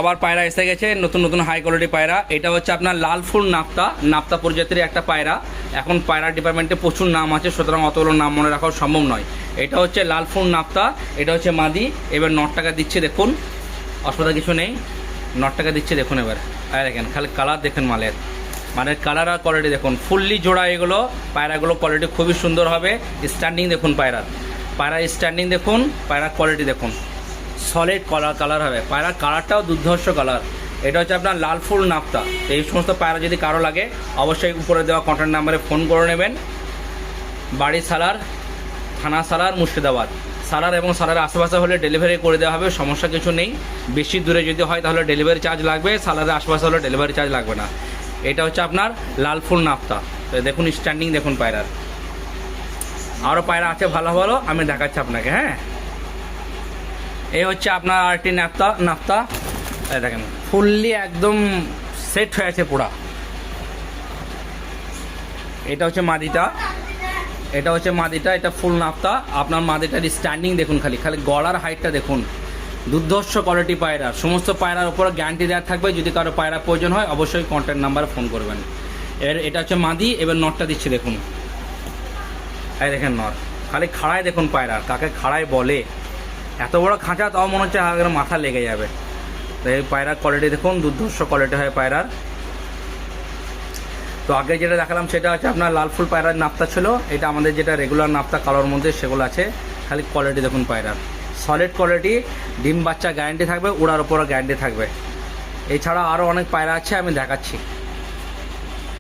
আবার পায়রা এসে গেছে, নতুন নতুন হাই কোয়ালিটি পায়রা। এটা হচ্ছে আপনার লাল ফুল নাপ্তা প্রজাতির একটা পায়রা। এখন পায়রা ডিপার্টমেন্টে প্রচুর নাম আছে, সুতরাং অতগুলো নাম মনে রাখাও সম্ভব নয়। এটা হচ্ছে লাল ফুল নাপ্তা, এটা হচ্ছে মাদি। এবার 9 টাকা দিচ্ছে, দেখুন অসুবিধা কিছু নেই, 9 টাকা দিচ্ছে দেখুন। এবার দেখেন খালি কালার দেখেন, মালের কালার আর কোয়ালিটি দেখুন, ফুললি জোড়া এগুলো পায়রাগুলো, কোয়ালিটি খুবই সুন্দর হবে। স্ট্যান্ডিং দেখুন পায়রার স্ট্যান্ডিং দেখুন, পায়রার কোয়ালিটি দেখুন, সলিড কালার হবে। পায়রার কালারটাও দুর্ধর্ষ কালার। এটা হচ্ছে আপনার লাল ফুল নাপ্তা। এই সমস্ত পায়রা যদি কারো লাগে অবশ্যই উপরে দেওয়া কন্ট্যাক্ট নাম্বারে ফোন করে নেবেন। বাড়ি সালার, থানা সালার, মুর্শিদাবাদ। সালার এবং সালারের আশেপাশে হলে ডেলিভারি করে দেওয়া হবে, সমস্যা কিছু নেই। বেশি দূরে যদি হয় তাহলে ডেলিভারি চার্জ লাগবে, সালারের আশেপাশে হলে ডেলিভারি চার্জ লাগবে না। এটা হচ্ছে আপনার লাল ফুল নাপ্তা। তো দেখুন স্ট্যান্ডিং দেখুন পায়রার। আরও পায়রা আছে ভালো ভালো, আমি দেখাচ্ছি আপনাকে। হ্যাঁ, এই হচ্ছে আপনার আরটি নাপ্তা। দেখেন ফুললি একদম সেট হয়ে আছে পুরা। এটা হচ্ছে মাদিটা, এটা ফুল নাপ্তা। আপনার মাদিটার স্ট্যান্ডিং দেখুন, খালি গলার হাইটটা দেখুন, দুর্ধর্ষ কোয়ালিটি পায়রা। সমস্ত পায়রার উপর গ্যারান্টি দেওয়া থাকবে। যদি কারো পায়রা প্রয়োজন হয় অবশ্যই কন্ট্যাক্ট নাম্বারে ফোন করবেন। এটা হচ্ছে মাদি। এবার নটটা দিচ্ছে দেখুন, এই দেখেন নর, খালি খাড়ায় দেখুন পায়রা, কাকে খাড়ায় বলে। এত বড় খাঁচা, তাও মনে হচ্ছে মাথা লেগে যাবে। তো এই পায়রার কোয়ালিটি দেখুন, দুর্ধর্ষ কোয়ালিটি হয় পায়রার। তো আগে যেটা দেখালাম সেটা হচ্ছে আপনার লাল ফুল পায়রার নাপ্তা ছিল। এটা আমাদের যেটা রেগুলার নাপ্তা কালোর মধ্যে সেগুলো আছে। খালি কোয়ালিটি দেখুন পায়রার, সলিড কোয়ালিটি, ডিম বাচ্চা গ্যারান্টি থাকবে, উড়ার উপরও গ্যারান্টি থাকবে। এছাড়া আরও অনেক পায়রা আছে, আমি দেখাচ্ছি।